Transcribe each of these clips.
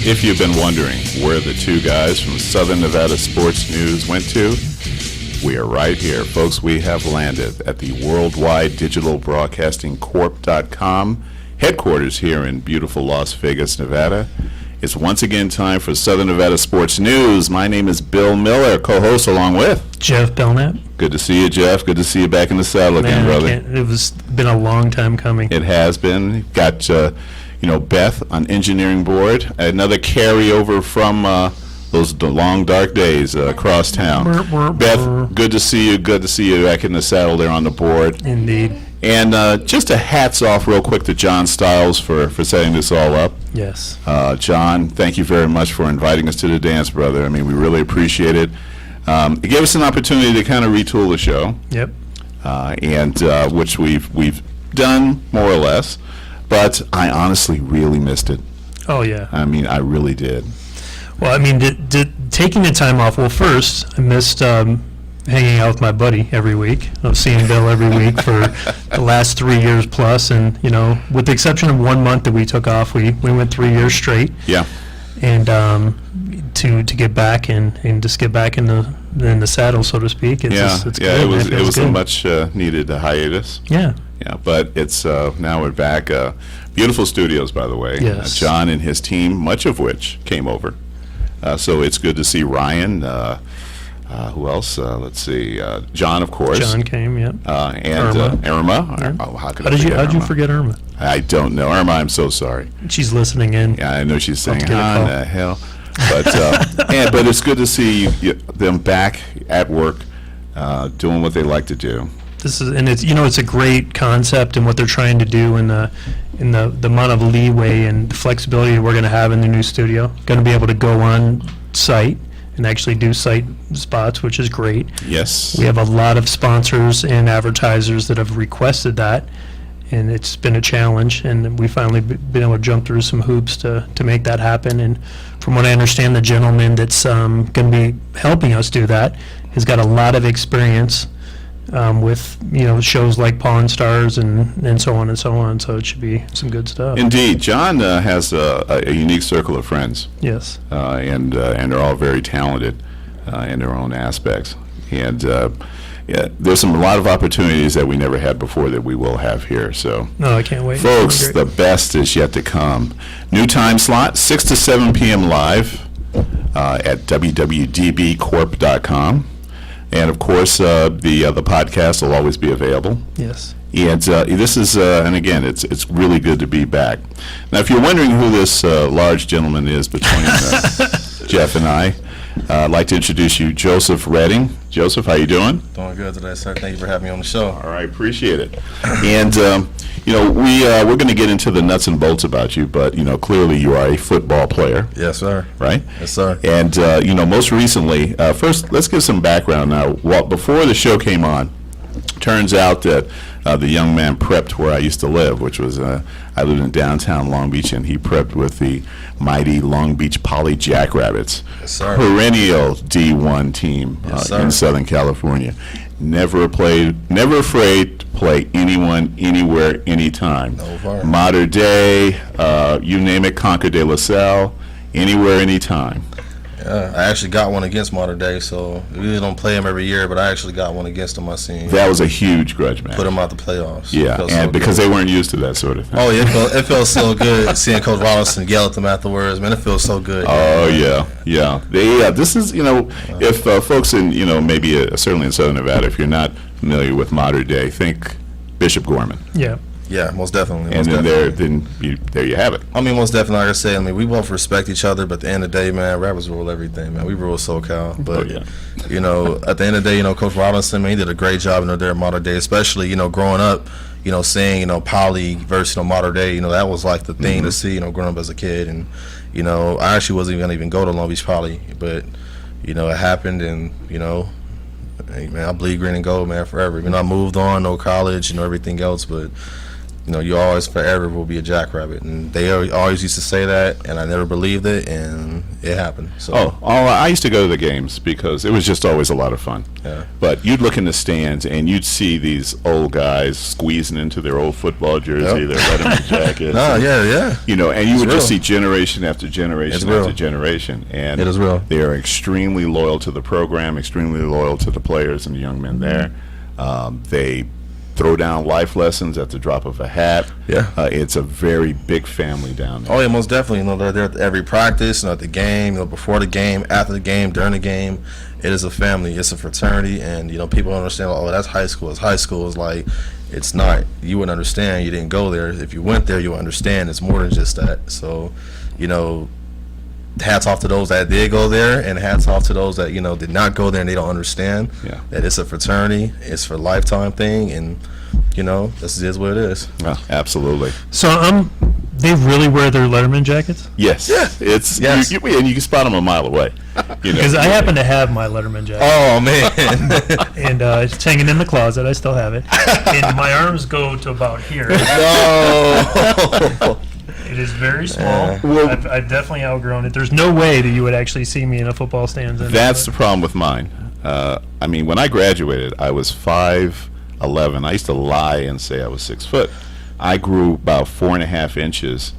If you've been wondering where the two guys from Southern Nevada Sports News went to, we are right here. Folks, we have landed at the Worldwide Digital Broadcasting Corp.com headquarters here in beautiful Las Vegas, Nevada. It's once again time for Southern Nevada Sports News. My name is Bill Miller, co-host along with Jeff Belknap. Good to see you, Jeff. Good to see you back in the saddle again, brother. It was been a long time coming. It has been. Got Beth on engineering board. Another carryover from those long dark days across town. Beth, good to see you. Good to see you back in the saddle there on the board. Indeed. And just a hats off real quick to John Stiles for setting this all up. Yes. John, thank you very much for inviting us to the dance, brother. I mean, we really appreciate it. It gave us an opportunity to kind of retool the show. Yep. And which we've done more or less. But I honestly really missed it. Oh, yeah. I mean, I really did. Well, I mean, taking the time off, well, first, I missed hanging out with my buddy every week. I was seeing Bill every week for the last 3 years plus. And, with the exception of 1 month that we took off, we went 3 years straight. Yeah. And to get back and just get back in the saddle, so to speak. It's good. It was a much needed hiatus. Yeah. Yeah, but it's now we're back. Beautiful studios, by the way. Yes. John and his team, much of which came over. So it's good to see Ryan. Who else? Let's see. John, of course. John came, yep. And Irma. Yeah. Oh, how could How'd you forget Irma? I don't know. Irma, I'm so sorry. She's listening in. Yeah, I know she's saying, to get a how in call. the hell? But, but it's good to see them back at work, doing what they like to do. It's a great concept and what they're trying to do in the amount of leeway and flexibility we're going to have in the new studio. Going to be able to go on site and actually do site spots, which is great. Yes. We have a lot of sponsors and advertisers that have requested that, and it's been a challenge, and we finally been able to jump through some hoops to make that happen. And from what I understand, the gentleman that's going to be helping us do that has got a lot of experience with shows like Pawn Stars and so on and so on. So it should be some good stuff. Indeed, John has a unique circle of friends. Yes. And they're all very talented in their own aspects. And there's a lot of opportunities that we never had before that we will have here. So, no, I can't wait. Folks, the best is yet to come. New time slot, 6 to 7 p.m. live at www.dbcorp.com. And of course, the podcast will always be available. Yes. And this is, and again, it's really good to be back. Now, if you're wondering who this large gentleman is between Jeff and I'd like to introduce you, Joseph Redding. Joseph, how you doing? Doing good today, sir. Thank you for having me on the show. All right, appreciate it. And we're going to get into the nuts and bolts about you, but clearly you are a football player. Yes, sir. Right? Yes, sir. And most recently, first let's give some background now. Before the show came on, turns out that the young man prepped where I used to live, which was I lived in downtown Long Beach, and he prepped with the mighty Long Beach Poly Jackrabbits, Yes, sir. perennial D1 team Yes, sir. in Southern California. Never afraid to play anyone, anywhere, anytime. No far. Mater Dei, you name it, Conquer de La Salle, anywhere, anytime. Yeah, I actually got one against Mater Dei, so we really don't play them every year, but I actually got one against them my senior year. That was a huge grudge match. Put them out the playoffs. Yeah, Felt and so because good. they weren't used to that sort of thing. Oh, yeah, it felt so good seeing Coach Robinson yell at them afterwards. Man, it feels so good. Oh yeah. This is if folks in maybe certainly in Southern Nevada, if you're not familiar with Mater Dei, think Bishop Gorman, Yeah. Yeah, most definitely. and most then definitely. there you have it. I mean, most definitely, like I said, we both respect each other, but at the end of the day, man, rappers rule everything, man. We rule SoCal. But, yeah. At the end of the day, Coach Robinson, man, he did a great job there at Mater Dei, especially, growing up, seeing, Poly versus, Mater Dei, that was like the thing to see, growing up as a kid. And, I actually wasn't going to even go to Long Beach Poly, but, it happened, and, hey, man, I bleed green and gold, man, forever. I moved on, no college, everything else, but you know, you always forever will be a Jackrabbit. And they always used to say that, and I never believed it, and it happened. So I used to go to the games because it was just always a lot of fun. Yeah. But you'd look in the stands and you'd see these old guys squeezing into their old football jersey, Yep. their Letterman jackets. No, yeah. You know, and you would just real. see generation after It's generation real. after generation. And It is real. they are extremely loyal to the program, extremely loyal to the players and the young men there. They throw down life lessons at the drop of a hat. Yeah. It's a very big family down there. Oh yeah, most definitely. You know, they're there at every practice, you know, at the game, you know, before the game, after the game, during the game. It is a family. It's a fraternity, and you know, people don't understand. Oh, that's high school. It's high school. It's like, it's not. You wouldn't understand. You didn't go there. If you went there, you would understand. It's more than just that. So, you know, hats off to those that did go there, and hats off to those that, you know, did not go there and they don't understand. Yeah. That it's a fraternity. It's for a lifetime thing, and you know, this is what it is. Yeah, absolutely. So they really wear their Letterman jackets? Yes. Yeah. It's Yes. and you can spot them a mile away. You know. Because I happen to have my Letterman jacket. Oh man. And it's hanging in the closet. I still have it. And my arms go to about here. No. It is very small. Well- I've definitely outgrown it. There's no way that you would actually see me in a football stand. That's the problem with mine. I mean, when I graduated, I was 5'11". I used to lie and say I was 6 foot. I grew about 4.5 inches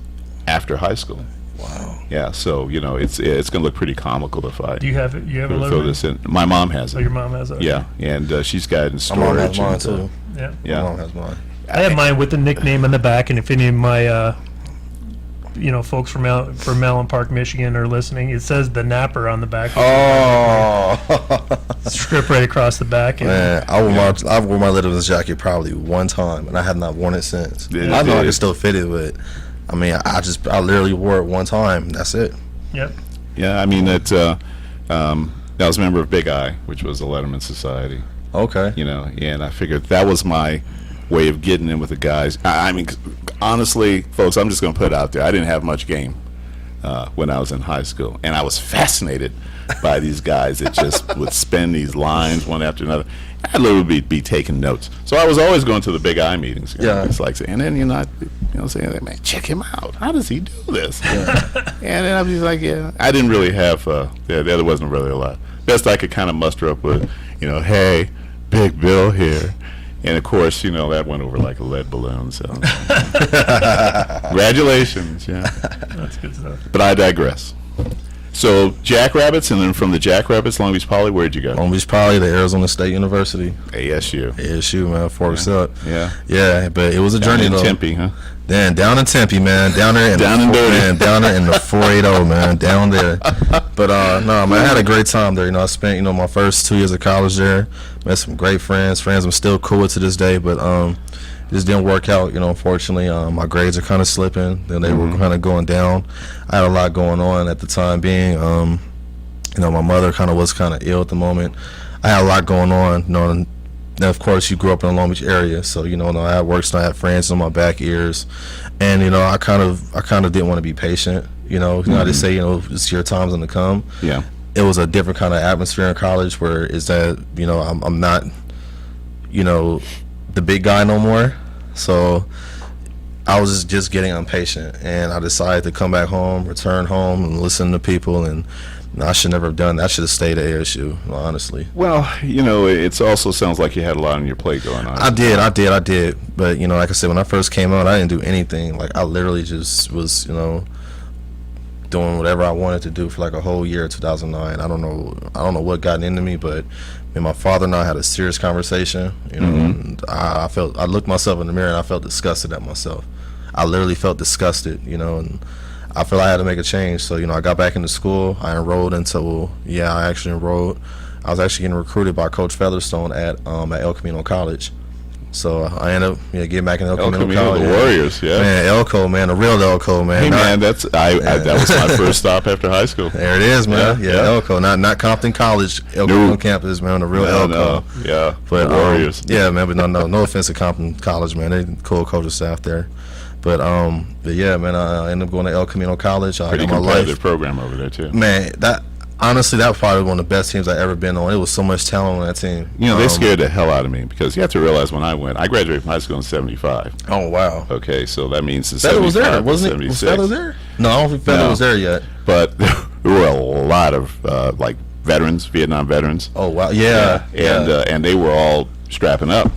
after high school. Wow. Yeah, so you know, it's going to look pretty comical if I Do you have it? You have a throw Letterman? this in. My mom has Oh, it. your mom has it. Yeah, and she's got it in My mom has storage. mine and, too. Yeah. yeah. My mom has mine. I have mine with the nickname on the back, and if any of my, folks from Allen Park, Michigan are listening, it says the Napper on the back. Oh. Strip right across the back. And Man, I wore my Letterman's jacket probably one time, and I have not worn it since. Yeah, I know I dude. can still fit it, but I mean, I literally wore it one time. That's it. Yep. Yeah, I mean I was a member of Big I, which was the Letterman Society. Okay. You know, and I figured that was my way of getting in with the guys. I mean, honestly, folks, I'm just going to put it out there. I didn't have much game when I was in high school, and I was fascinated by these guys that just would spin these lines one after another. I'd literally be taking notes. So I was always going to the Big I meetings. You know, Yeah. it's like, and then saying, man, check him out. How does he do this? And then I was just like, yeah. I didn't really have. There wasn't really a lot. Best I could kind of muster up with, hey, Big Bill here. And of course, that went over like a lead balloon. So, congratulations, yeah. That's good stuff. But I digress. So, Jackrabbits, and then from the Jackrabbits, Long Beach Poly, where'd you go? Long Beach Poly, the Arizona State University. ASU. ASU, man, Forks up. Yeah. Yeah, but it was a Down journey in though. Tempe, huh? Then down in Tempe, man, down there in Down and dirty. man, down there in the 480, man, down there. But no, man, I had a great time there. I spent my first 2 years of college there. Met some great friends. I'm still cool with to this day, but it just didn't work out. Unfortunately, my grades are kind of slipping. Then they were kind of going down. I had a lot going on at the time being. My mother was kind of ill at the moment. I had a lot going on. Now, of course, you grew up in the Long Beach area, so I had work, so I had friends on my back ears, and I kind of didn't want to be patient. I just say it's your time's gonna come. Yeah. It was a different kind of atmosphere in college where is that I'm not the big guy no more, so I was just getting impatient, and I decided to come back home, return home, and listen to people. And I should never have done that. I should have stayed at ASU, honestly. Well, it also sounds like you had a lot on your plate going on. I did. But, like I said, when I first came out, I didn't do anything. Like, I literally just was, doing whatever I wanted to do for like a whole year of 2009. I don't know what got into me, but my father and I had a serious conversation, and I looked myself in the mirror and I felt disgusted at myself. I literally felt disgusted, and I felt I had to make a change. So, I got back into school. I enrolled I actually enrolled. I was actually getting recruited by Coach Featherstone at El Camino College. So I ended up getting back in El Camino College. The Warriors, yeah. Man, Elko, man, the real Elko, man. Hey, Not- man, that was my first stop after high school. There it is, man. Yeah, Yeah, yeah. Elko, not Compton College, El No. Camino campus, man. The real Elko. No, yeah, But the Warriors. yeah, man. But no offense to Compton College, man. They cool coaching staff there. But yeah, man. I ended up going to El Camino College. I Pretty got my competitive life. program over there too. Man, that honestly, that was probably one of the best teams I ever been on. It was so much talent on that team. You know, they scared the hell out of me because you have to realize when I went, I graduated from high school in 75. Oh wow. Okay, so that means the Feather was 75 there, to wasn't it? Was Feather 76. there? No, I don't think Feather No. was there yet. But there were a lot of like veterans, Vietnam veterans. Oh wow. Yeah. And they were all strapping up.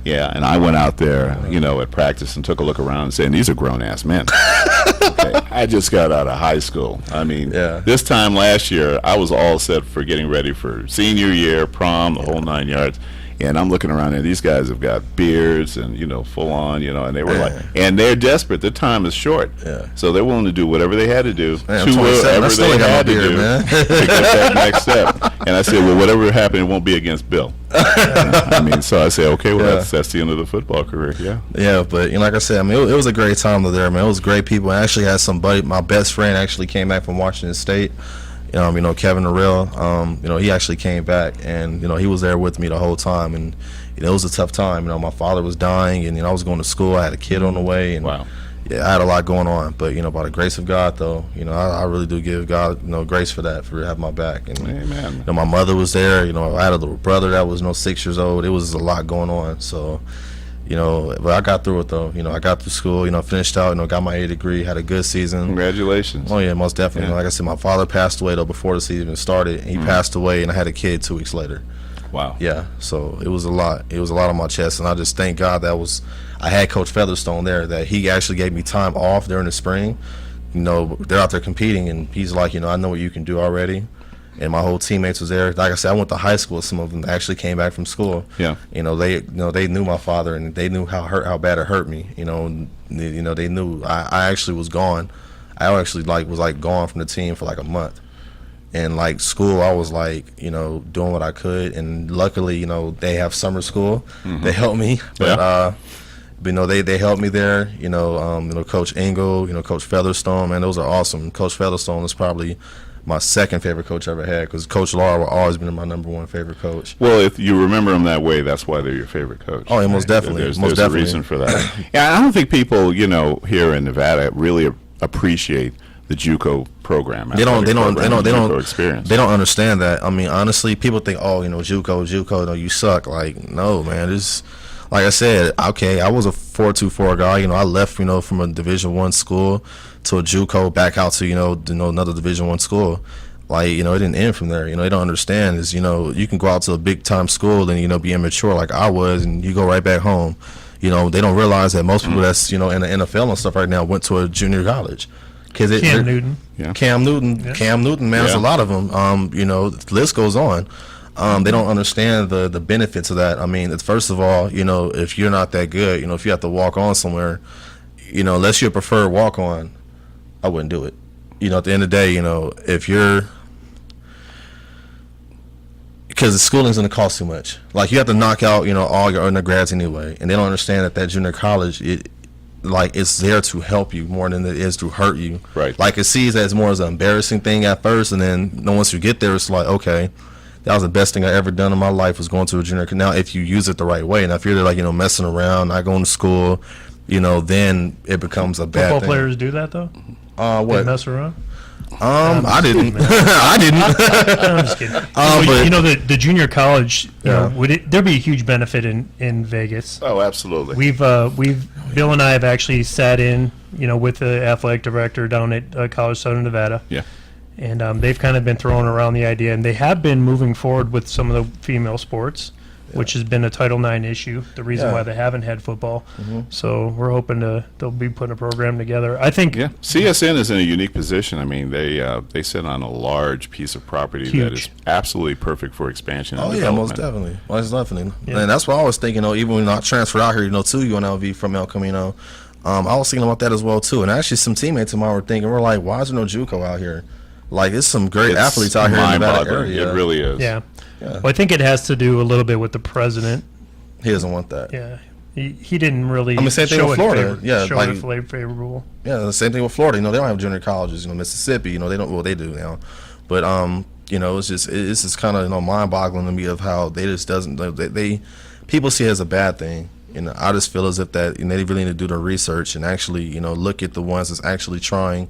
Yeah, and I went out there, you know, at practice and took a look around and saying, these are grown-ass men. Okay, I just got out of high school. I mean, Yeah. this time last year, I was all set for getting ready for senior year, prom, the whole 9 yards. And I'm looking around and these guys have got beards and, you know, full on, you know, and they were like, and they're desperate. Their time is short. Yeah. So they're willing to do whatever they had to do Man, I'm to 27. I whatever still they ain't got had no to beard, do man. to get that next step. And I said, well, whatever happened, it won't be against Bill. I mean, so I said, okay, well, Yeah. that's the end of the football career, yeah. Yeah, but you know, like I said, I mean, it was a great time there, man. It was great people. I actually had somebody. My best friend actually came back from Washington State. You know, Kevin Narell. You know, he actually came back, and you know, he was there with me the whole time. And you know, it was a tough time. You know, my father was dying, and you know, I was going to school. I had a kid on the way, and Wow. yeah, I had a lot going on. But you know, by the grace of God, though, you know, I really do give God, you know, grace for that, for having my back. And Amen. you know, my mother was there. You know, I had a little brother that was 6 years old. It was a lot going on. So, you know, but I got through it though. You know, I got through school. You know, finished out. You know, got my A degree. Had a good season. Congratulations. Oh yeah, most definitely. Yeah. Like I said, my father passed away though before the season even started. He passed away, and I had a kid 2 weeks later. Wow. Yeah, so it was a lot. It was a lot on my chest, and I just thank God I had Coach Featherstone there. That he actually gave me time off during the spring. You know, they're out there competing, and he's like, you know, I know what you can do already. And my whole teammates was there. Like I said, I went to high school. Some of them actually came back from school. Yeah. You know, they knew my father, and they knew how bad it hurt me. You know, and, you know, they knew I actually was gone. I actually was gone from the team for like a month. And like school, I was like, you know, doing what I could, and luckily, you know, they have summer school. They helped me, but you know, they helped me there. You know, Coach Engel, you know, Coach Featherstone, man, those are awesome. Coach Featherstone is probably my second favorite coach I ever had, because Coach Laura will always been my number one favorite coach. Well, if you remember them that way, that's why they're your favorite coach. Oh, yeah, most definitely. There's Most a definitely. reason for that. Yeah, I don't think people, you know, here in Nevada really appreciate the JUCO program. They don't JUCO experience. They don't understand that. I mean, honestly, people think, oh, you know, JUCO, no, you suck. Like, no, man, it's like I said. Okay, I was a 4.24 guy. You know, I left, you know, from a Division I school to a JUCO, back out to, you know, another Division I school. Like, you know, it didn't end from there. You know, they don't understand is, you know, you can go out to a big time school and, you know, be immature like I was, and you go right back home. You know, they don't realize that most people that's, you know, in the NFL and stuff right now went to a junior college. Cam Newton. Yeah. Cam Newton, man, there's Yeah. a lot of them. You know, the list goes on. They don't understand the benefits of that. I mean, it's, first of all, you know, if you're not that good, you know, if you have to walk on somewhere, you know, unless you're a preferred walk on, I wouldn't do it. You know, at the end of the day, you know, if you're, because the schooling's going to cost too much. Like, you have to knock out, you know, all your undergrads anyway, and they don't understand that junior college, it's there to help you more than it is to hurt you. Right. Like, it sees as more as an embarrassing thing at first, and then once you get there, it's like, okay, that was the best thing I ever done in my life, was going to a junior. Now, if you use it the right way, and if you're like, you know, messing around, not going to school, you know, then it becomes a bad Football thing. players do that though. They What? mess around. I didn't. man. I didn't. I'm just kidding. but- You know, the junior college. You Yeah. know, there'd be a huge benefit in Vegas. Oh, absolutely. We've Bill and I have actually sat in, you know, with the athletic director down at College Southern Nevada. Yeah. And they've kind of been throwing around the idea, and they have been moving forward with some of the female sports, which has been a Title IX issue, the reason Yeah. why they haven't had football. So we're hoping they'll be putting a program together. I think Yeah, CSN is in a unique position. I mean, they sit on a large piece of property that is Huge. absolutely perfect for expansion and Oh yeah, most development. definitely. Most definitely. Yeah. And that's what I was thinking. Even when I transferred out here, you know, to UNLV from El Camino, I was thinking about that as well too. And actually, some teammates of mine were thinking, we're like, why is there no JUCO out here? Like, there's some great It's athletes out here in the Nevada mind-boggling. area. It really is. yeah. Yeah. Well, I think it has to do a little bit with the president. He doesn't want that. Yeah. He didn't really I mean, same thing show with it Florida. Yeah, show like- it favorable. Yeah, the same thing with Florida. You know, they don't have junior colleges. You know, Mississippi. You know, they don't. Well, they do now, but you know, it's just kind of, you know, mind-boggling to me of how they just doesn't. They people see it as a bad thing. You know, I just feel as if that, you know, they really need to do their research and actually, you know, look at the ones that's actually trying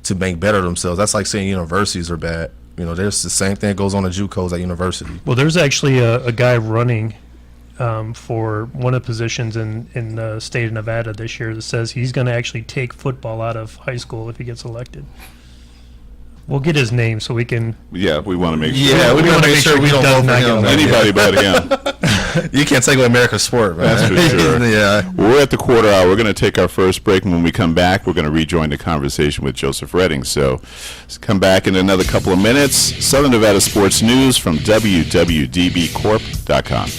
to make better themselves. That's like saying universities are bad. You know, there's the same thing that goes on at JUCOs at university. Well, there's actually a guy running for one of the positions in the state of Nevada this year that says he's going to actually take football out of high school if he gets elected. We'll get his name so we can. Yeah, we want to make sure. Yeah, we want to make sure we don't vote for him. Anybody but him. You can't take away America's sport, man. That's for sure. Yeah. We're at the quarter hour. We're going to take our first break, and when we come back, we're going to rejoin the conversation with Joseph Redding. So let's come back in another couple of minutes. Southern Nevada Sports News from www.dbcorp.com.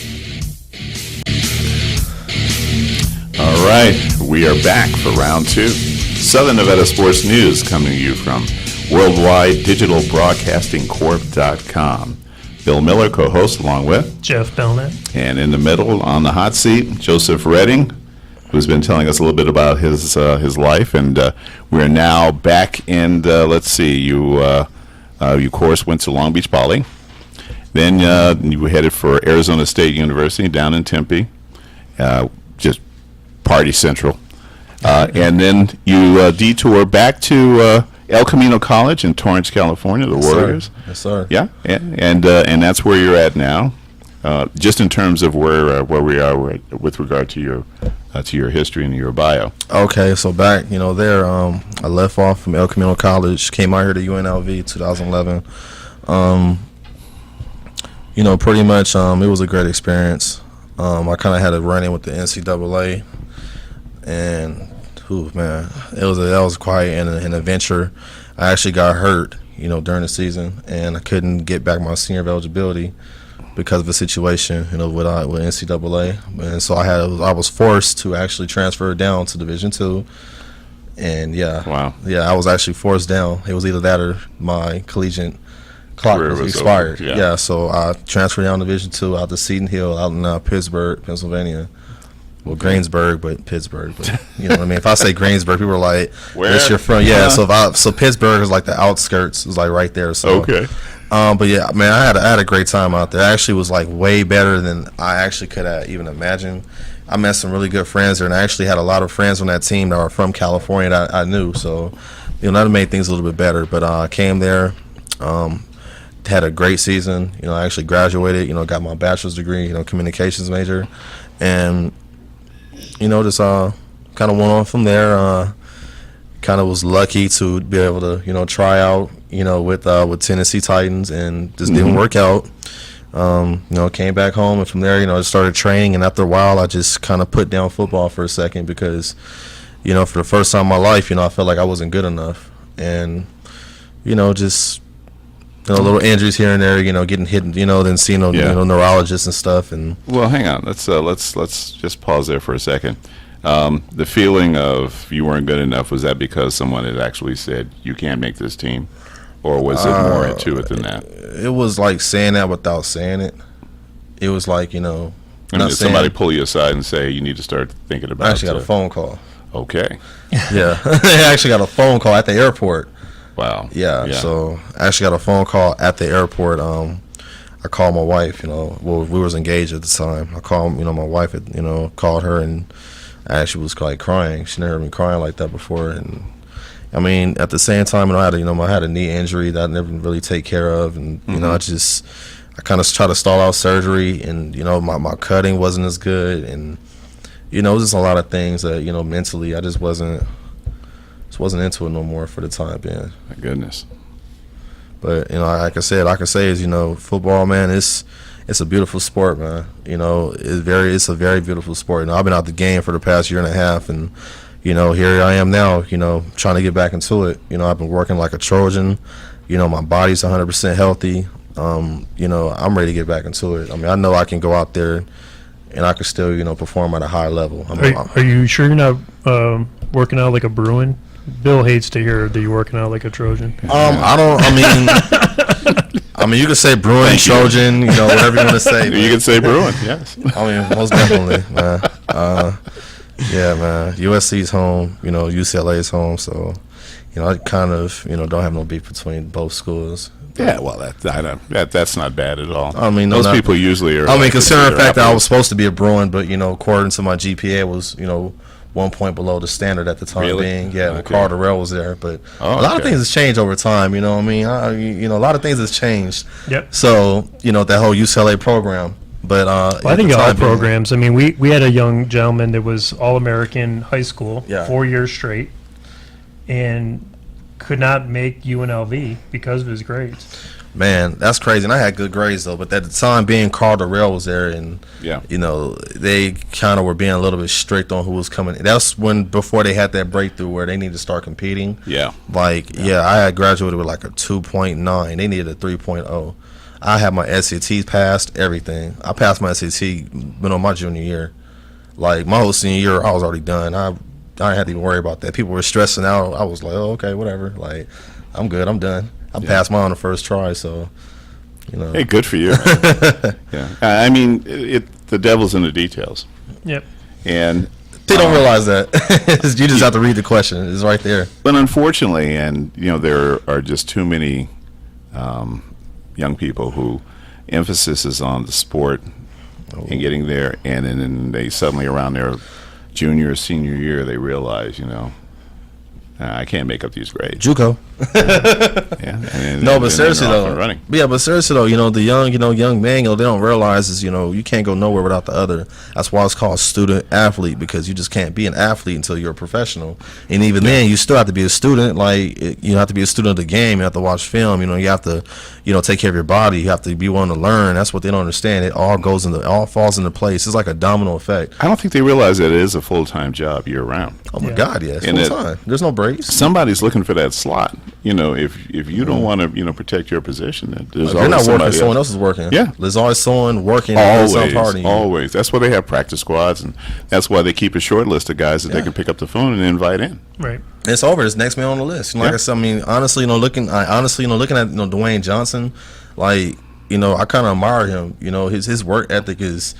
All right, we are back for round two. Southern Nevada Sports News coming to you from Worldwide Digital Broadcasting Corp.com. Bill Miller, co-host, along with Jeff Belknap. And in the middle, on the hot seat, Joseph Redding, who's been telling us a little bit about his life. And we're now back in, let's see, you of course, went to Long Beach Poly. Then you were headed for Arizona State University down in Tempe, just party central. And then you detour back to El Camino College in Torrance, California, the Warriors. Yes, sir. Yeah, and that's where you're at now. Just in terms of where we are with regard to your history and your bio. Okay, so back, there, I left off from El Camino College, came out here to UNLV 2011. Pretty much, it was a great experience. I kind of had a run-in with the NCAA, and that was quite an adventure. I actually got hurt, during the season, and I couldn't get back my senior eligibility because of a situation, with NCAA, and so I was forced to actually transfer down to Division II, and I was actually forced down. It was either that or my collegiate clock was expired. Yeah, so I transferred down to Division II out to Seton Hill out in Pittsburgh, Pennsylvania. Well, Greensburg, but Pittsburgh. But you know what I mean? If I say Greensburg, people are like, "Where's your from?" Yeah, so Pittsburgh is like the outskirts. It was like right there. So okay. But yeah, man, I had a great time out there. It actually was like way better than I actually could have even imagined. I met some really good friends there, and I actually had a lot of friends on that team that were from California that I knew. So that made things a little bit better. But I came there. Had a great season. I actually graduated. Got my bachelor's degree. Communications major, and just kind of went on from there. Kind of was lucky to be able to try out with Tennessee Titans, and just didn't work out. Came back home, and from there I started training, and after a while I just kind of put down football for a second because for the first time in my life I felt like I wasn't good enough, and just little injuries here and there, getting hit, then seeing neurologists and stuff. And well, hang on, let's just pause there for a second. The feeling of you weren't good enough, was that because someone had actually said you can't make this team, or was it more into it than that? It was like saying that without saying it. It was like did somebody pull you aside and say you need to start thinking about? I actually got a phone call. Okay. Yeah, I actually got a phone call at the airport. Wow. Yeah, so I actually got a phone call at the airport. I called my wife, we was engaged at the time. I called, my wife, called her, and I actually was like crying. She never heard me crying like that before. And I mean, at the same time, I had a knee injury that I never really take care of, and I kind of tried to stall out surgery, and my cutting wasn't as good, and it was just a lot of things that mentally I just wasn't into it no more for the time being. My goodness. But like I said, is football, man, it's a beautiful sport, man. It's a very beautiful sport. I've been out the game for the past year and a half, and here I am now, trying to get back into it. I've been working like a Trojan. My body's 100% healthy. I'm ready to get back into it. I mean, I know I can go out there and I can still perform at a high level. Are you sure you're not working out like a Bruin? Bill hates to hear that you're working out like a Trojan. I mean, you could say Bruin, Trojan, whatever you want to say. You can say Bruin, yes. I mean, most definitely, man. Yeah, man. USC's home, UCLA's home, so I kind of don't have no beef between both schools. Yeah, well, that's not bad at all. I mean, those people usually are. I mean, considering the fact that I was supposed to be a Bruin, but according to my GPA, was 1 point below the standard at the time Really? being. Yeah, when Okay. Carl Durrell was there. But Oh, a lot of okay. things has changed over time. You know what I mean? A lot of things has changed. Yep. So that whole UCLA program. But Well, I think all programs. I mean, we had a young gentleman that was All-American high school, Yeah. 4 years straight, and could not make UNLV because of his grades. Man, that's crazy. And I had good grades though. But at the time being, Carl Durrell was there, and Yeah. they kind of were being a little bit strict on who was coming. That's before they had that breakthrough where they needed to start competing. Yeah. I had graduated with like a 2.9. They needed a 3.0. I had my SATs passed, everything. I passed my SAT, my junior year. Like my whole senior year, I was already done. I didn't have to even worry about that. People were stressing out. I was like, oh, okay, whatever. Like, I'm good. I'm done. I passed mine on the first try, so Hey, good for you. Yeah. I mean, the devil's in the details, Yep. and they don't realize that. You just have to read the question. It's right there. but unfortunately, and there are just too many young people who emphasis is on the sport and getting there, and then they suddenly around their junior or senior year they realize, I can't make up these grades. JUCO. Yeah. And No, then but seriously they're off though, and running. the young man, they don't realize is, you can't go nowhere without the other. That's why it's called student athlete, because you just can't be an athlete until you're a professional. And even then, you still have to be a student. You have to be a student of the game. You have to watch film. You have to, take care of your body. You have to be willing to learn. That's what they don't understand. It all falls into place. It's like a domino effect. I don't think they realize that it is a full-time job year-round. Oh my Yeah. God, yeah, it's And full time. There's no breaks. Somebody's looking for that slot. If you don't want to protect your position, then there's If you're always not working, somebody someone else. else is working. Yeah. There's always someone working. doing some Always, part of you. always. That's why they have practice squads, and that's why they keep a short list of guys that they Yeah. can pick up the phone and invite in. Right. It's over. It's next man on the list. Like Yeah. I said, I mean, honestly, looking at Dwayne Johnson, I kind of admire him. His work ethic is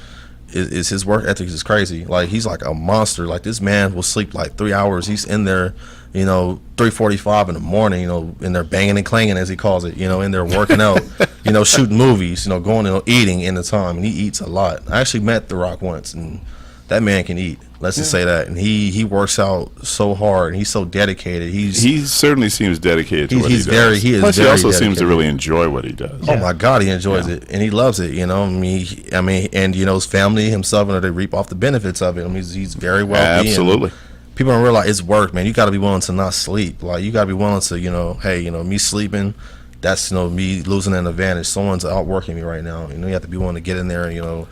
his work ethic is crazy. Like he's like a monster. Like this man will sleep like 3 hours. He's in there, 3:45 in the morning. In there banging and clanging as he calls it. In there working out. Shooting movies. Going eating in the time, and he eats a lot. I actually met The Rock once, and that man can eat. Let's just say that. And he works out so hard, and he's so dedicated. He certainly seems dedicated to He's- what he he's does. very- he is Plus, he very also seems to dedicated. really enjoy what he does. Oh my God, he enjoys Yeah. it and he loves it. And his family, himself, they reap off the benefits of it. He's very wealthy. Absolutely. And people don't realize it's work, man. You got to be willing to not sleep. Like you got to be willing to, me sleeping, that's me losing an advantage. Someone's outworking me right now. You have to be willing to get in there and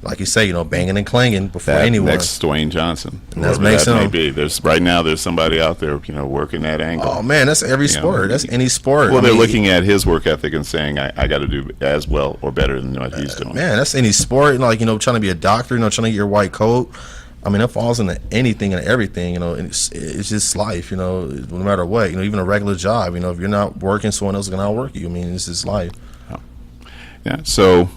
like you say, banging and clanging before That anyone. next Dwayne Johnson, And that's whoever makes that may him- be. There's somebody out there, working that angle. Oh man, that's every sport. That's any sport. Well, I they're mean, looking at his work ethic and saying, I got to do as well or better than what he's doing. Man, that's any sport. Trying to be a doctor. Trying to get your white coat. I mean, it falls into anything and everything. And it's just life. No matter what. Even a regular job. If you're not working, someone else is gonna outwork you. I mean, it's just life. Yeah. So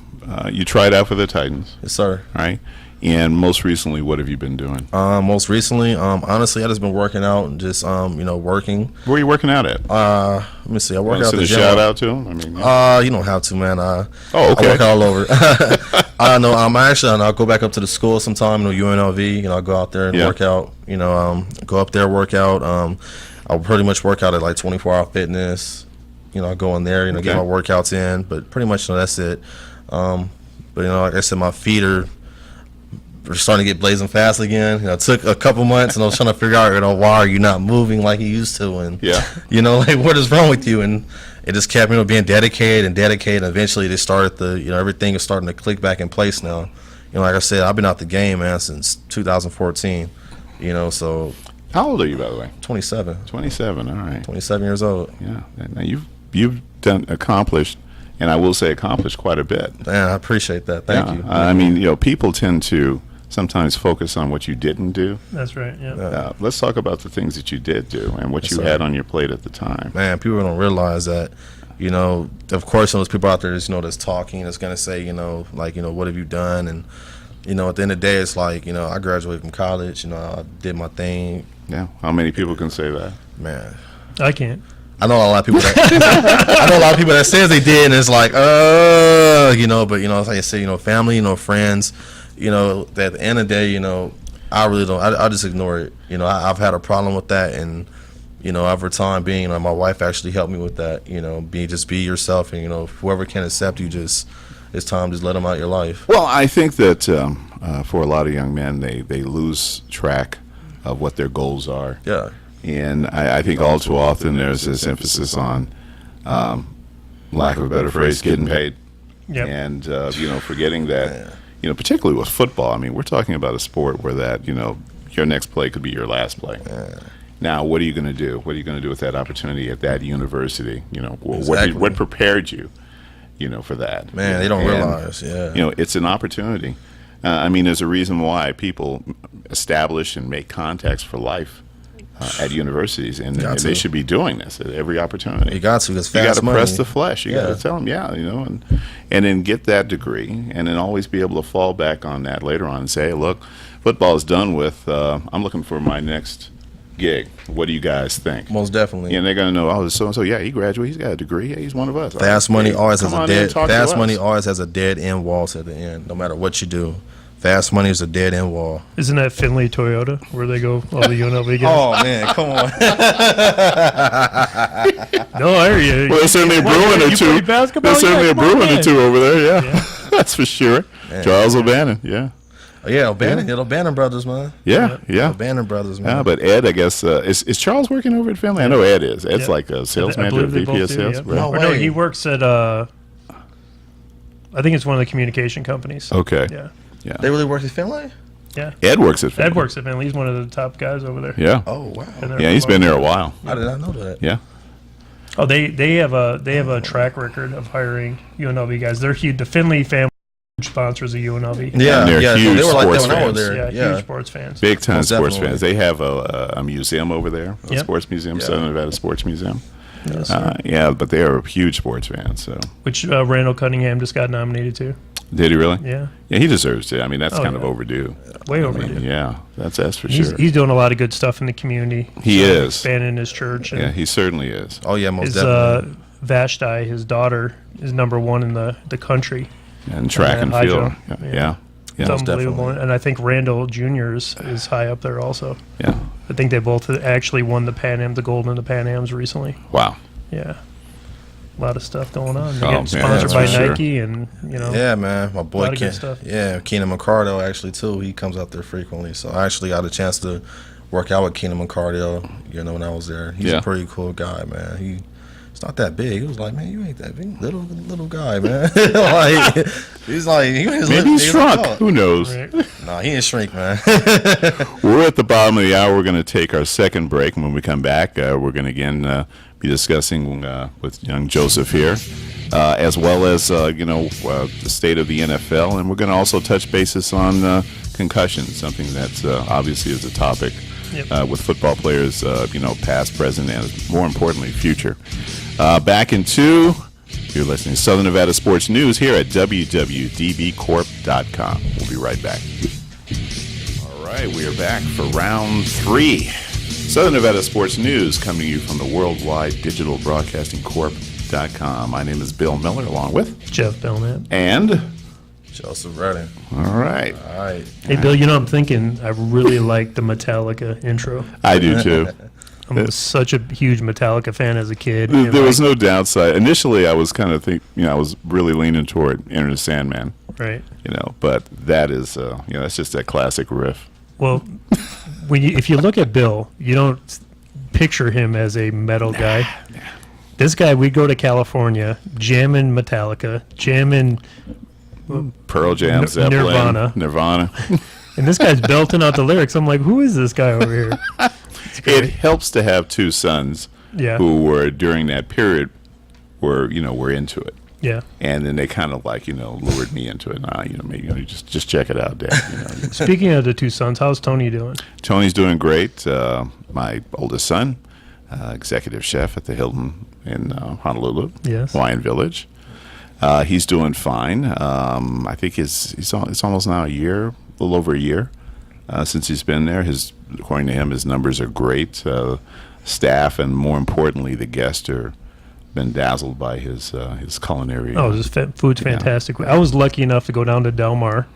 you tried out for the Titans, Yes, sir. right? And most recently, what have you been doing? Most recently, honestly, I just been working out and just working. Where are you working out at? Let me see. I work Want to out send the a gym. shout out to him? I mean, yeah. You don't have to, man. Oh, I okay. work all over. I know. I'll go back up to the school sometime. UNLV. I'll go out there and Yeah. work out. Go up there, work out. I'll pretty much work out at like 24-hour fitness. I go in there. Okay. Get my workouts in. But pretty much, that's it. But like I said, my feet are starting to get blazing fast again. It took a couple months, and I was trying to figure out, why are you not moving like you used to? And Yeah. what is wrong with you? And it just kept, being dedicated. And eventually they started everything is starting to click back in place now. Like I said, I've been out the game, man, since 2014. So How old are you, by the way? 27, 27. All right. 27 years old. Yeah. Now you've accomplished, and I will say accomplished quite a bit. Man, I appreciate that. Thank Yeah. you. I mean, people tend to sometimes focus on what you didn't do. That's right. Yeah. Let's talk about the things that you did do and what Yes, you sir. had on your plate at the time. Man, people don't realize that, of course, those people out there that's talking, that's going to say, what have you done? And, at the end of the day, it's like, I graduated from college, I did my thing. Yeah. How many people can say that? Man, I can't. I know a lot of people that says they did, and it's like, but like I said, family, friends, that at the end of the day, I really don't. I just ignore it. You know, I've had a problem with that, and you know, over time, being my wife actually helped me with that. You know, be yourself, and you know, whoever can accept you, just it's time just let them out your life. Well, I think that for a lot of young men, they lose track of what their goals are. Yeah. And I think all too often there's this emphasis on, lack of a better phrase, getting paid. Yep. And, you know, forgetting that, you know, particularly with football, I mean, we're talking about a sport where that, you know, your next play could be your last play. Now, what are you going to do? What are you going to do with that opportunity at that university? You know, Exactly. what prepared you, you know, for that? Man, they don't And, realize. Yeah. You know, it's an opportunity. I mean, there's a reason why people establish and make contacts for life at universities, and Got they to. should be doing this at every opportunity. You got to, because You got fast to money. press the flesh. You got Yeah. to tell them, yeah, you know, and then get that degree, and then always be able to fall back on that later on and say, hey, look, football is done with. I'm looking for my next gig. What do you guys think? Most definitely. And they're going to know, oh, so and so, yeah, he graduated, he's got a degree, yeah, he's one of us. Fast money always has a dead. Fast money All always has a dead end wall at the end. No matter what you do, fast money is a dead end wall. Isn't that Finley Toyota where they go all the UNLV guys? Oh man, come on. No, I hear you. Well, there's certainly a What, brewing or you two. play basketball? There's certainly Yeah, a come on brewing or in. two over there, yeah. Yeah. That's for sure. Charles O'Bannon, yeah. Yeah, O'Bannon, the O'Bannon brothers, man. Yeah, yeah. O'Bannon brothers, man. Yeah, but Ed, I guess, is Charles working over at Finley? I know Ed is. Ed's Yeah. like a sales I manager, believe they VP both of do, sales. yeah. right? No Or no, way. he works at, I think it's one of the communication companies. Okay. Yeah. Yeah. They really work at Finlay? Yeah. Ed works at Finley. Ed works at Finley. He's one of the top guys over there. Yeah. Oh wow. Been there Yeah, for he's a been while. there a while. I did not know that. Yeah. Oh, they have a track record of hiring UNLV guys. They're huge. The Finley family sponsors of UNLV. Yeah, And they're yeah. huge They were like that sports when I was fans. there. Yeah, huge sports fans. Big time Most sports definitely. fans. They have a museum over there, a Yep. sports museum, Yeah. Southern Nevada Sports Museum. Yes, sir. Yeah, but they are huge sports fans. So Which Randall Cunningham just got nominated to. did he really? Yeah, Yeah, he deserves it. I mean, that's Oh, kind of yeah. overdue. way I overdue. mean, yeah, that's for He's, sure. he's doing a lot of good stuff in the community. He is. Expanding his church. And Yeah, he certainly is. Oh yeah, most his definitely. Vashti, his daughter, is #1 in the country. And track and high field. jump. Yeah. Yeah. Yeah. It's Yeah. unbelievable. definitely. And I think Randall Jr. is high up there also. Yeah. I think they both actually won the Pan Am, the gold in the Pan Ams recently. Wow. Yeah. A lot of stuff going on. They Oh, get man, sponsored that's by for sure. Nike and, you know. Yeah, man. My boy lot of good Ken. stuff. Yeah, Keenan McCardell actually too. He comes out there frequently. So I actually got a chance to work out with Keenan McCardell, you know, when I was there. He's Yeah. a pretty cool guy, man. He's not that big. He was like, man, you ain't that big. Little guy, man. Like he's like Maybe he's shrunk. Who knows? Right. Nah, he ain't shrink, man. We're at the bottom of the hour. We're going to take our second break. And when we come back, we're going to again be discussing with young Joseph here, as well as, the state of the NFL. And we're going to also touch bases on concussions, something that obviously is a topic Yep. with football players, past, present, and more importantly, future. Back in 2, you're listening to Southern Nevada Sports News here at www.dbcorp.com. We'll be right back. All right, we are back for round 3. Southern Nevada Sports News coming to you from the worldwide digital broadcasting corp.com. My name is Bill Miller, along with Jeff Belknap. and Joseph Redding. all right, All right. Hey, Bill, you know, I'm thinking I really like the Metallica intro. I do too. I'm such a huge Metallica fan as a kid. There and, was no downside. Initially, I was kind of I was really leaning toward Enter the Sandman, right. but that is, that's just that classic riff. Well, if you look at Bill, you don't picture him as a metal guy. This guy, we go to California, jamming Metallica, jamming, Pearl Jam, Zeppelin, Nirvana. and this guy's belting out the lyrics. I'm like, who is this guy over here? It helps to have two sons Yeah, who were during that period were into it, yeah. and then they kind of lured me into it. Maybe just check it out, Dad. Speaking of the two sons, how's Tony doing? Tony's doing great. My oldest son, executive chef at the Hilton in Honolulu, Yes. Hawaiian Village. He's doing fine. I think it's almost now a little over a year since he's been there. According to him, his numbers are great. Staff and more importantly, the guests are been dazzled by his culinary. Oh, this food's fantastic. I was lucky enough to go down to Del Mar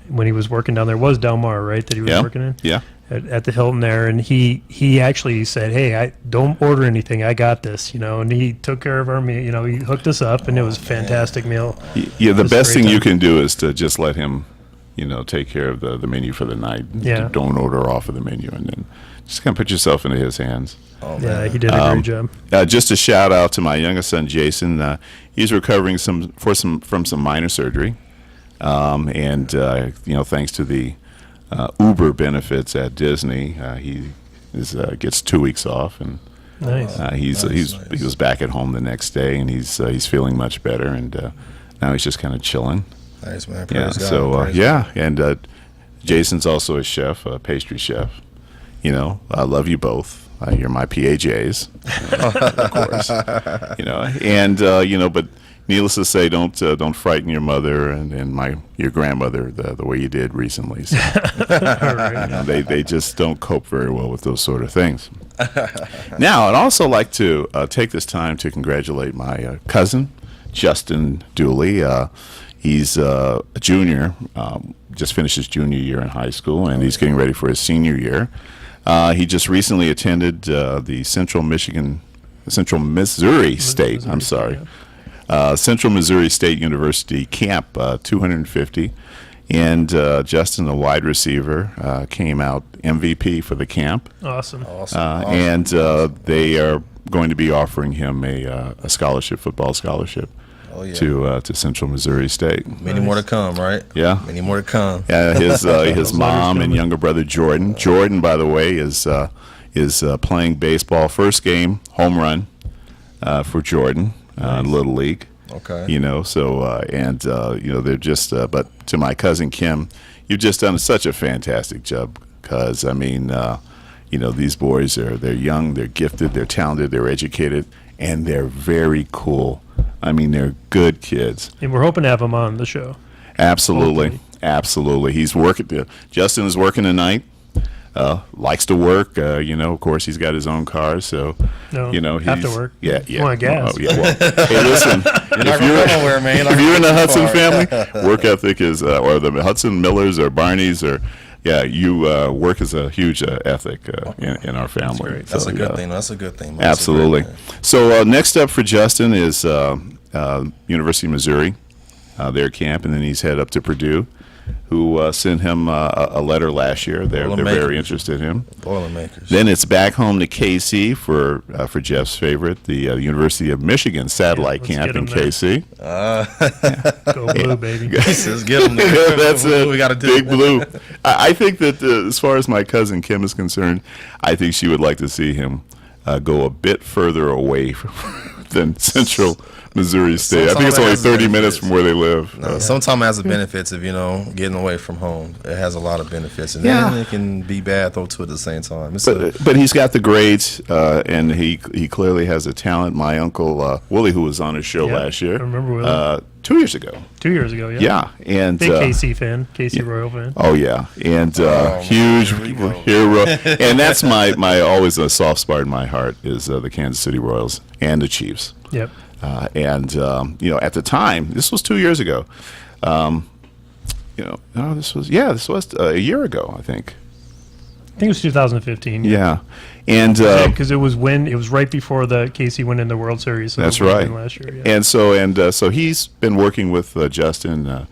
when he was working down there. It was Del Mar, right, that he was Yeah. working in? Yeah. At the Hilton there, and he actually said, "Hey, I don't order anything. I got this," and he took care of our meal. He hooked us up, and it was a fantastic meal. Yeah, the It was a best great thing you time. can do is to just let him, take care of the menu for the night. Yeah. Don't order off of the menu, and then just kind of put yourself into his hands. Oh, Yeah, man. he did a great job. Just a shout out to my youngest son, Jason. He's recovering from some minor surgery, and thanks to the Uber benefits at Disney, he gets 2 weeks off, and Nice. he Nice. was back at home the next day, and he's feeling much better, and now he's just kind of chilling. Nice, man. Yeah. Praise God. So Praise yeah, and Jason's also a chef, a pastry chef. I love you both. You're my PAJs, of course. But needless to say, don't frighten your mother and your grandmother the way you did recently. So, All right. they just don't cope very well with those sort of things. Now, I'd also like to take this time to congratulate my cousin, Justin Dooley. He's a junior, just finished his junior year in high school, and he's getting ready for his senior year. He just recently attended the Central Missouri State. I'm sorry. Central Missouri State University Camp 250, and Justin, a wide receiver, came out MVP for the camp, Awesome. Awesome. and they are going to be offering him a scholarship, football scholarship, Oh, yeah. to Central Missouri State. Many more to come, right? Yeah. Many more to come. His mom and coming. younger brother Jordan. Jordan, by the way, is playing baseball. First game home run for Jordan, Little League. Okay. They're just. But to my cousin Kim, you've just done such a fantastic job. Because these boys they're young, they're gifted, they're talented, they're educated, and they're very cool. They're good kids. And we're hoping to have him on the show. Absolutely, Hopefully. absolutely. He's working. Justin is working tonight. Likes to work. Of course, he's got his own car, so No, he's have to work. Yeah, yeah. Want gas. Oh, yeah. Well, hey, listen. Not gonna go nowhere, man. If you're in the Hudson family, work ethic is, or the Hudson Millers or Barneys, or you work is a huge ethic in our family. great. That's So, a good yeah. thing. That's a good thing. Absolutely. That's a great thing. So next up for Justin is University of Missouri, their camp, and then he's head up to Purdue, who sent him a letter last year. They're very Boilermakers. interested in him. Boilermakers. Then it's back home to KC for Jeff's favorite, the University of Michigan satellite let's camp get in him there. KC. Go blue, baby. Let's get them there. That's it. We got to do. Big Blue. I think that as far as my cousin Kim is concerned, I think she would like to see him go a bit further away than Central Missouri State. I think it's Sometimes it only has 30 benefits. minutes from where they live. No, sometimes it has the benefits of getting away from home. It has a lot of benefits, and Yeah. then it can be bad though too at the same time. But he's got the grades, and he clearly has a talent. My uncle Willie, who was on his show Yeah, last year, I remember Willie. 2 years ago. 2 years ago, yeah. Yeah, and Big KC fan, KC Royal fan. oh yeah, and huge here we go. hero, and that's my always a soft spot in my heart is the Kansas City Royals and the Chiefs. Yep. At the time, this was 2 years ago. This was a year ago, I think. I think it was 2015. Yeah, and Because it was right before the KC went in the World Series. So that's it would've right. been Last year, yeah. So he's been working with Justin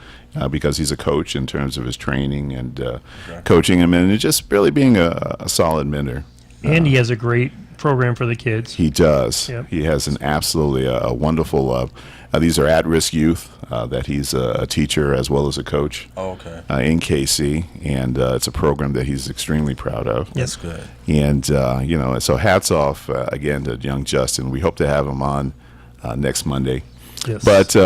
because he's a coach in terms of his training and coaching him, and just really being a solid mentor. And he has a great program for the kids. He does. Yep. He has an absolutely a wonderful. These are at-risk youth that he's a teacher as well as a coach Okay, in KC, and it's a program that he's extremely proud of. that's good. And so hats off again to young Justin. We hope to have him on next Monday. Yes. But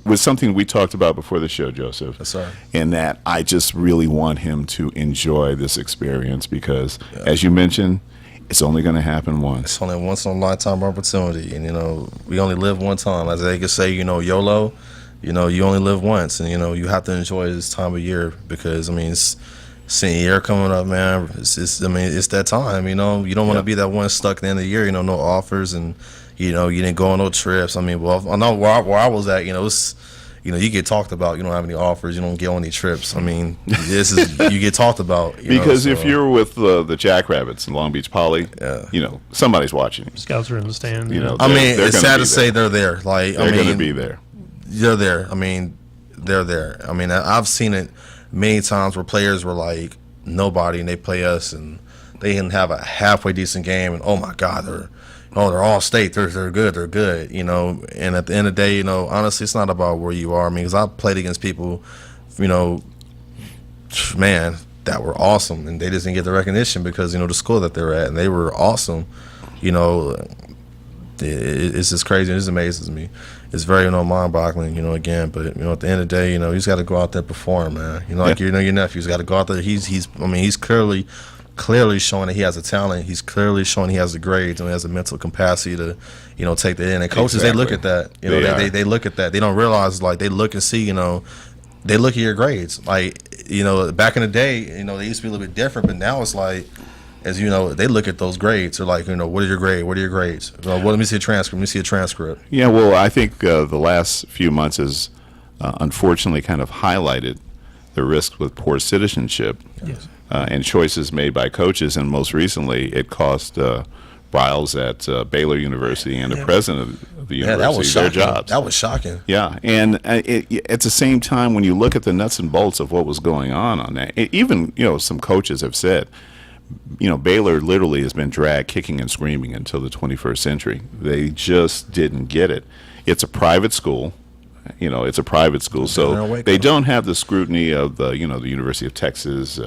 with something we talked about before the show, Joseph, Yes, sir. and that I just really want him to enjoy this experience because, as you mentioned, it's only going to happen once. It's only a once in a lifetime opportunity, and we only live one time. As they could say, YOLO. You only live once, and you have to enjoy this time of year because it's senior year coming up, man. It's that time. You don't want to be that one stuck at the end of the year. No offers, and you didn't go on no trips. I know where I was at. It's you know, you get talked about. You don't have any offers. You don't get on any trips. I mean, this is you get talked about. Because if you're with the Jackrabbits in Long Beach Poly, you know, somebody's watching you. Scouts are in the stands. You know, I mean, they're it's gonna sad be to say there. they're there. Like, They're I mean, going to be there. they're there. I mean, they're there. I mean, I've seen it many times where players were like nobody, and they play us, and they didn't have a halfway decent game, and oh my God, they're all state. They're good. You know, and at the end of the day, you know, honestly, it's not about where you are. I mean, because I played against people, you know, man, that were awesome, and they just didn't get the recognition because, you know, the school that they're at, and they were awesome. You know, it's just crazy. It just amazes me. It's very, you know, mind-boggling, you know, again. But, you know, at the end of the day, you know, you just got to go out there and perform, man. You know, like, you know, your nephew's got to go out there. He's clearly showing that he has a talent. He's clearly showing he has the grades and he has the mental capacity to, you know, take that in. And coaches, they look at that. You know, they look at that. They don't realize, like, they look and see, you know, they look at your grades. Like, you know, back in the day, you know, they used to be a little bit different, but now it's like, as you know, they look at those grades. They're like, you know, what are your grades? What are your grades? Well, let me see a transcript. Let me see a transcript. Yeah, well, I think the last few months has unfortunately kind of highlighted the risk with poor citizenship Yes. and choices made by coaches. And most recently, it cost Briles at Baylor University and the president of the Yeah, that was university their shocking. jobs. That was shocking. Yeah, and at the same time, when you look at the nuts and bolts of what was going on that, even, you know, some coaches have said, you know, Baylor literally has been dragged kicking and screaming until the 21st century. They just didn't get it. It's a private school. You know, it's a private school, so they don't have the scrutiny of the, you know, the University of Texas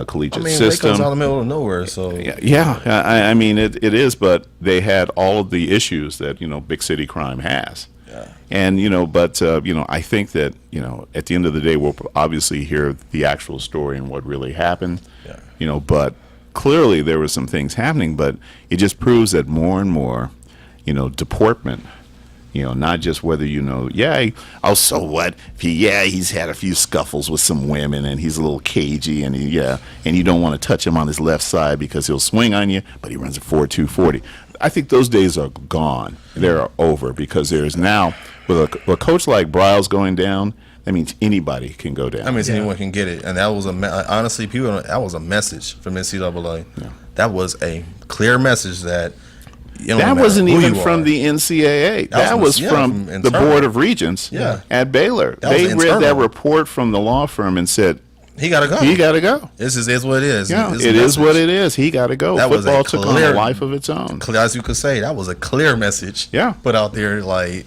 collegiate system. Waco's out in the middle of nowhere, so Yeah, I mean, it is, but they had all of the issues that, you know, big city crime has. Yeah. And, you know, but, you know, I think that, you know, at the end of the day, we'll obviously hear the actual story and what really happened, you know, but clearly there were some things happening, but it just proves that more and more, you know, deportment, you know, not just whether, you know, so what? He's had a few scuffles with some women and he's a little cagey and and you don't want to touch him on his left side because he'll swing on you, but he runs a 4.240. I think those days are gone. They're over because there's now, with a coach like Briles going down, that means anybody can go down. that means anyone can get it. And that was honestly, that was a message from NCAA. Yeah. That was a clear message that That wasn't even from the NCAA. That was from the Board of Regents at Baylor. They read that report from the law firm and said, he got to go. he got to go. This is what it is. Yeah, It's it a is what message. it is. He got to go. That was a Football took on clear- a life of its own. As you could say, that was a clear message. Yeah. Put out there, like,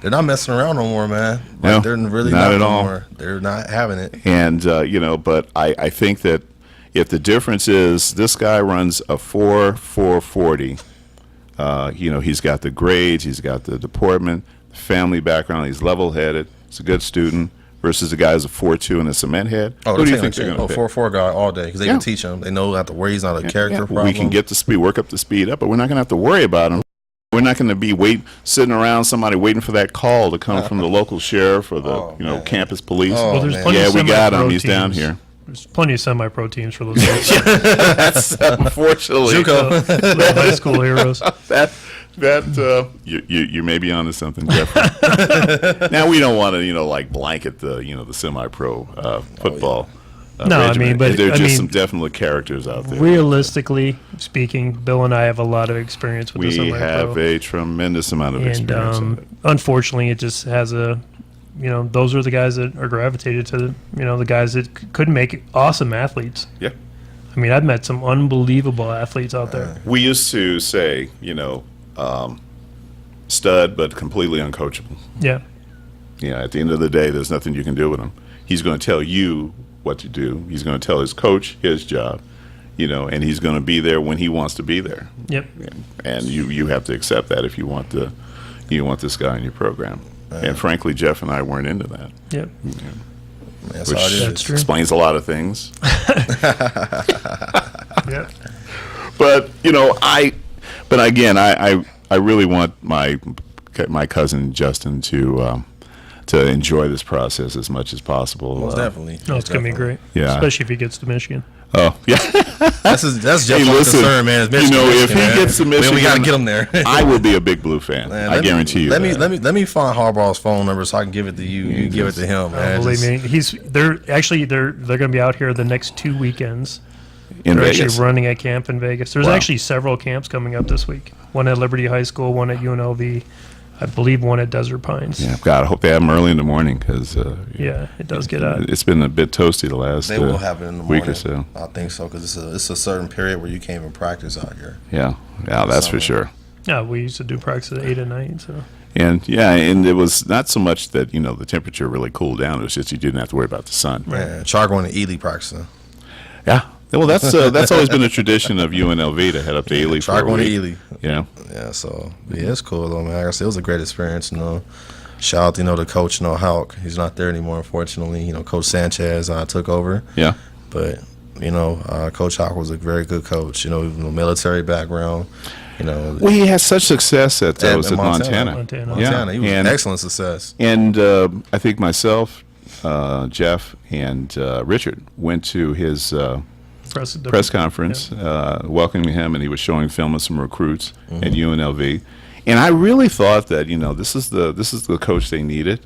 they're not messing around no more, man. No, They're really not not at no all. more. They're not having it. And, you know, but I think that if the difference is this guy runs a 4.40, you know, he's got the grades, he's got the deportment, family background, he's level-headed, he's a good student, versus the guy who's a 4.2 and a cement head. Who do you think they're going to pick? 4-4 guy all day because they can teach him. They know not to worry. He's not a character problem. We can get the speed, work up the speed up, but we're not going to have to worry about him. We're not going to be sitting around somebody waiting for that call to come from the local sheriff or the campus police. Well, there's plenty Yeah, of we got him. semi-pro He's down teams. here. There's plenty of semi-pro teams for those guys. That's unfortunately Little high school heroes. you may be onto something, Jeffrey. Now we don't want to, you know, like blanket the, you know, the semi-pro football. No, I regimen. mean, but there are I just mean, some definite characters out there. Realistically speaking, Bill and I have a lot of experience with the We semi-pro. have a tremendous amount of And experience. in it. unfortunately, it just has those are the guys that are gravitated to, the guys that could make awesome athletes. Yeah. I mean, I've met some unbelievable athletes out there. We used to say, stud, but completely uncoachable. Yeah. Yeah, at the end of the day, there's nothing you can do with him. He's going to tell you what to do. He's going to tell his coach his job, and he's going to be there when he wants to be there. Yep. And you have to accept that if you want this guy in your program. And frankly, Jeff and I weren't into that. Yep. That's Which how it is. That's true. explains a lot of things. Yep. But I really want my cousin Justin to enjoy this process as much as possible. Most definitely. No, it's going to be great. Yeah. Especially if he gets to Michigan. Oh, yeah. That's Jeff's Hey, listen, concern, man. you know, if he gets to we got to Michigan, get him there. I will be a big Blue fan. Man, I guarantee you. Let that. me find Harbaugh's phone number so I can give it to you. You give it to him, man. Believe me, they're going to be out here the next 2 weekends. in They're Vegas. actually running a camp in Vegas. There's Wow. actually several camps coming up this week. One at Liberty High School, one at UNLV, I believe one at Desert Pines. Yeah, God, I hope they have them early in the morning because Yeah, it does get out. it's been a bit toasty the last They will have it in the morning. week or so. I think so because it's a certain period where you can't even practice out here. Yeah, that's for Summer. sure. Yeah, we used to do practice at 8 at night. So And and it was not so much that the temperature really cooled down. It was just you didn't have to worry about the sun. Man, Char going to Ely practicing. Yeah. Well, that's always been a tradition of UNLV to head up to Ely for Char a going to week. Ely. Yeah. Yeah, so yeah, it's cool though, man. Like I said, it was a great experience. Shout out to Coach, Houck. He's not there anymore, unfortunately. Coach Sanchez took over, Yeah. but Coach Houck was a very good coach. Military background. Well, he had such success at Montana. Montana. Yeah. He was And- an excellent success. And I think myself, Jeff, and Richard went to his press conference welcoming him, and he was showing film of some recruits at UNLV. And I really thought that this is the coach they needed,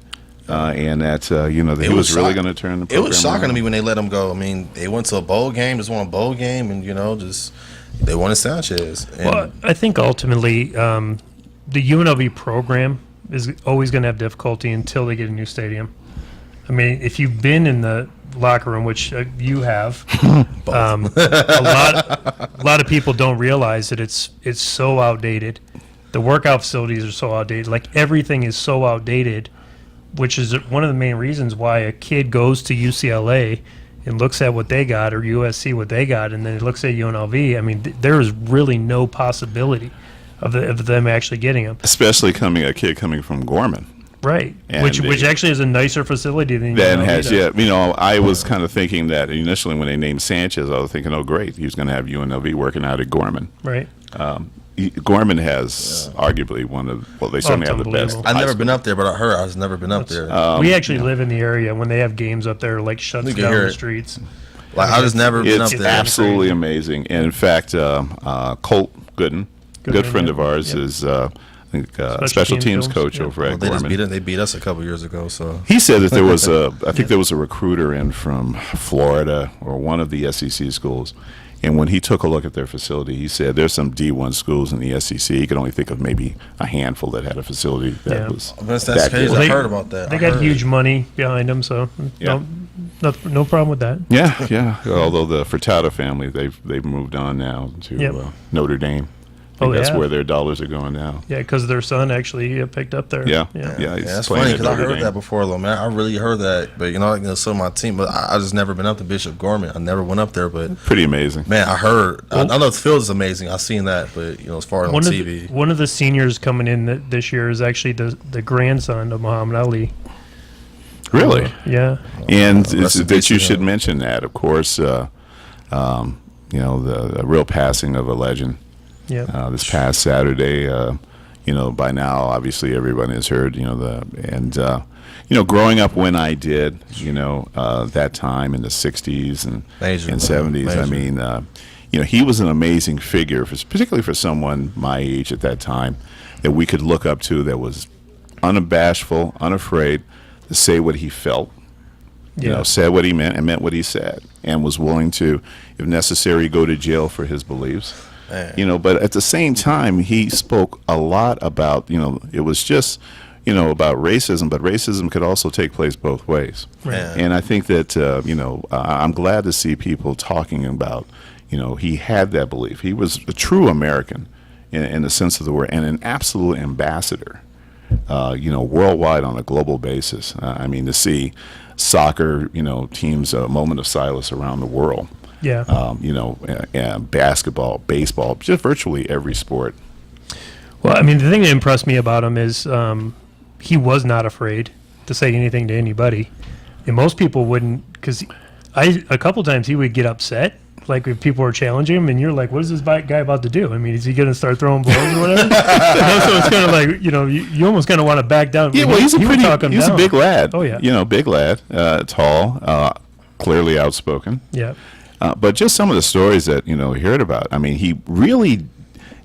and that that he was really going to turn the program It was shocking around. to me when they let him go. I mean, they went to a bowl game, just won a bowl game, and just they wanted Sanchez. And well, I think ultimately the UNLV program is always going to have difficulty until they get a new stadium. I mean, if you've been in the locker room, which you have, a lot of people don't realize that it's so outdated. The workout facilities are so outdated. Like everything is so outdated, which is one of the main reasons why a kid goes to UCLA and looks at what they got, or USC what they got, and then it looks at UNLV. I mean, there is really no possibility of them actually getting them. Especially a kid coming from Gorman. Right, And which actually is a nicer facility than Then UNLV has does. I was kind of thinking that initially when they named Sanchez, I was thinking, oh great, he was going to have UNLV working out at Gorman. Right. Gorman has arguably they certainly it's have the best. unbelievable. I've high never school. been up there, but I heard I've never been up there. We actually live in the area. When they have games up there, like shuts You can down hear the it. streets. Like I just never been up It's there. absolutely amazing. And in fact, Colt Gooden, good Gooden, friend yeah. of ours, Yep. is special teams teams, coach yeah. over Well, at they just Gorman. they beat us a couple years ago. So He said that there was I think there was a recruiter in from Florida or one of the SEC schools. And when he took a look at their facility, he said there's some D1 schools in the SEC. He could only think of maybe a handful that had a facility that Yeah. was that's that crazy. good. I they- heard about that. They I got heard. huge money behind them, so Yeah. no problem with that. Yeah. Although the Furtado family, they've moved on now to Yep. Notre Dame. I think Oh, that's yeah. where their dollars are going now. Yeah, because their son actually picked up there. Yeah. yeah. Yeah, he's that's playing funny at because I Notre heard Dame. that before, though, man. I really heard that, but so my team, but I just never been up to Bishop Gorman. I never went up there, but Pretty amazing. man, I heard. I know the field is amazing. I've seen that, but as far as on TV, One of the seniors coming in this year is actually the grandson of Muhammad Ali. Really? Yeah. And rest in that peace you to should him. mention that, of course, the real passing of a legend Yeah. this past Saturday. By now, obviously, everyone has heard, growing up when I did, that time in the 60s and Major, man, 70s, I major. mean, he was an amazing figure, particularly for someone my age at that time, that we could look up to, that was unabashful, unafraid to say what he felt. Yeah. Said what he meant and meant what he said, and was willing to, if necessary, go to jail for his beliefs. Man. But at the same time, he spoke a lot about, it was just, about racism, but racism could also take place both ways. Man. And I think that, I'm glad to see people talking about, he had that belief. He was a true American in the sense of the word, and an absolute ambassador, worldwide on a global basis. To see soccer, teams, a moment of silence around the world. Yeah. Basketball, baseball, just virtually every sport. Well, the thing that impressed me about him is he was not afraid to say anything to anybody. And most people wouldn't, because a couple times he would get upset, like if people were challenging him, and you're like, what is this guy about to do? Is he going to start throwing blows or whatever? So it's kind of like, you almost kind of want to back down. Yeah, well, he's a down. big lad. Oh, yeah. Big lad, tall, clearly outspoken. Yeah. But just some of the stories that, you know, he heard about. I mean, he really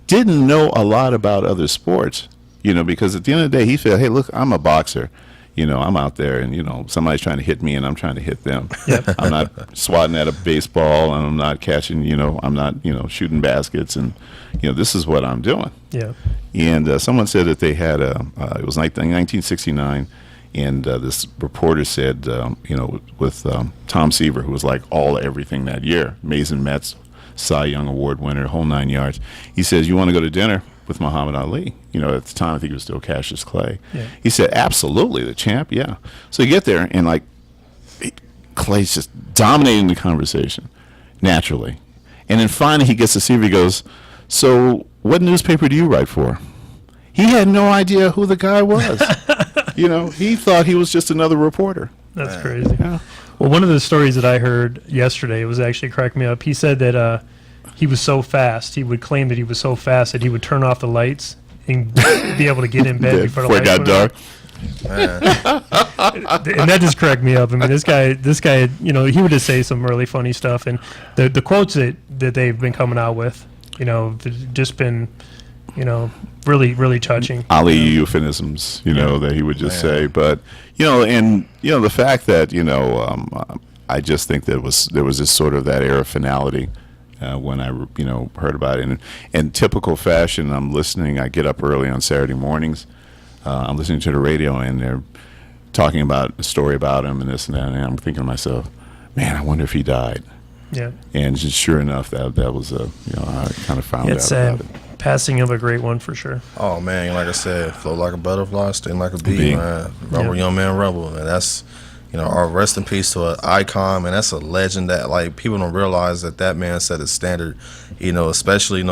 didn't know a lot about other sports, you know, because at the end of the day, he felt, hey, look, I'm a boxer. You know, I'm out there and, you know, somebody's trying to hit me and I'm trying to hit them. Yep. I'm not swatting at a baseball and I'm not catching, you know, I'm not, you know, shooting baskets and, you know, this is what I'm doing. Yeah. And someone said that they had it was 1969, and this reporter said, you know, with Tom Seaver, who was like everything that year, Mason Metz, Cy Young Award winner, whole 9 yards. He says, you want to go to dinner with Muhammad Ali? You know, at the time, I think it was still Cassius Clay. Yeah. He said, absolutely, the champ, yeah. So you get there, and like, Clay's just dominating the conversation, naturally. And then finally he gets to Seaver, he goes, so what newspaper do you write for? He had no idea who the guy was. You know, he thought he was just another reporter. That's crazy. Yeah. Well, one of the stories that I heard yesterday, it was actually cracked me up. He said that he was so fast. He would claim that he was so fast that he would turn off the lights and be able to get in bed before the Before it lights got went dark. out. And that just cracked me up. I mean, this guy, you know, he would just say some really funny stuff. And the quotes that they've been coming out with, you know, they've just been, you know, really, really touching. Ali euphemisms, you know, that he would just say. But, you know, and, you know, the fact that, you know, I just think that there was this sort of that air of finality when I, you know, heard about it. And in typical fashion, I'm listening. I get up early on Saturday mornings. I'm listening to the radio, and they're talking about a story about him and this and that. And I'm thinking to myself, man, I wonder if he died. Yeah. And just sure enough, that was you know, I kind of found It's out about it. passing of a great one for sure. Oh man, like I said, float like a butterfly, sting like a bee, Bee. man. Rebel, young man, rebel, and that's, you know, our rest in peace to an icon, man. That's a legend that, like, people don't realize that man set a standard, you know, especially, you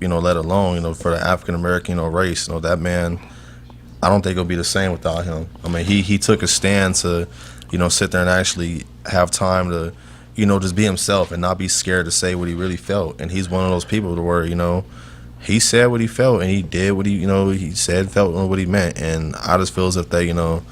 know, let alone, you know, for the African American, you know, race. You know, that man, I don't think it'll be the same without him. I mean, he took a stand to, you know, sit there and actually have time to, you know, just be himself and not be scared to say what he really felt. And he's one of those people to where, you know, he said what he felt and he did what he, you know, he said, felt what he meant. And I just feel as if they, you know,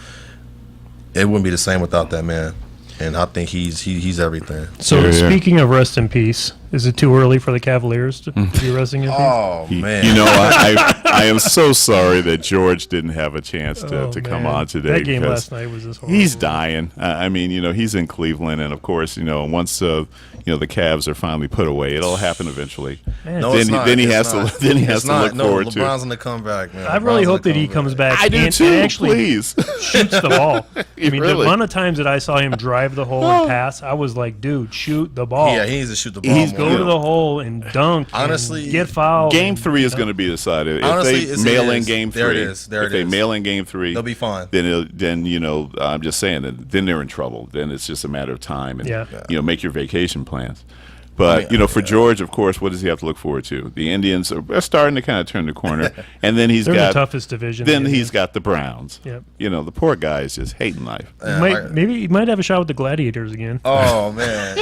it wouldn't be the same without that man. And I think he's everything. So Yeah, yeah. speaking of rest in peace, is it too early for the Cavaliers to be resting in peace? Oh man, You know, I am so sorry that George didn't have a chance to Oh, come man. on today. That game because last night was just horrible. he's dying. I mean, you know, he's in Cleveland, and of course, you know, once you know, the Cavs are finally put away, it'll happen eventually. Man. No, then it's he- not. then he It's has to- not. then he has It's to not. look No, forward to- LeBron's gonna come back, man. I really LeBron's hope that gonna he come comes back I do and, too. and actually Please. shoots the ball. I mean, the Really? amount of times that I saw him drive the hole and pass, I was like, dude, shoot the ball. Yeah, he needs to shoot the ball. He's more. Go to the hole and dunk. Honestly, and get fouled. Game and, 3 is you know, going to be decided. Honestly, If it's- they it mail in is. Game 3, There it is. There if it they is. mail in Game 3, They'll be fine. then you know, I'm just saying that then they're in trouble. Then it's just a matter of time, and Yeah. you know, make your vacation plans. But you know, for George, of course, what does he have to look forward to? The Indians are starting to kind of turn the corner, and then he's They're got in the toughest division. then in the he's got the Browns. Yep. You know, the poor guy is just hating life. Yeah, maybe he might have a shot with the Gladiators again. Oh man,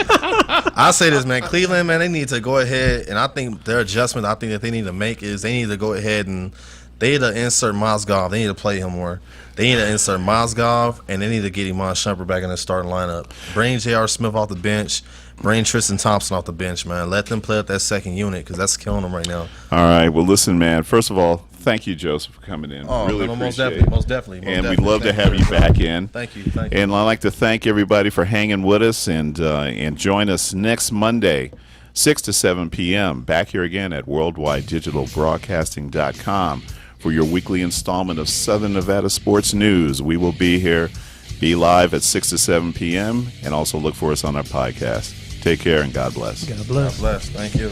I say this, man. Cleveland, man, they need to go ahead, and I think their adjustment, I think that they need to make is they need to go ahead and they need to insert Mozgov. They need to play him more. They need to insert Mozgov, and they need to get Iman Shumpert back in the starting lineup. Bring J.R. Smith off the bench. Bring Tristan Thompson off the bench, man. Let them play up that second unit because that's killing them right now. All right. Well, listen, man. First of all, thank you, Joseph, for coming in. Oh, really man, most appreciate definitely, it. most definitely. Most And we'd definitely. love to Thank have you very back much. in. Thank you. Thank you. And I'd like to thank everybody for hanging with us, and join us next Monday, 6 to 7 p.m. back here again at worldwidedigitalbroadcasting.com for your weekly installment of Southern Nevada Sports News. We will be here, be live at 6 to 7 p.m., and also look for us on our podcast. Take care and God bless. God bless. God bless. Thank you.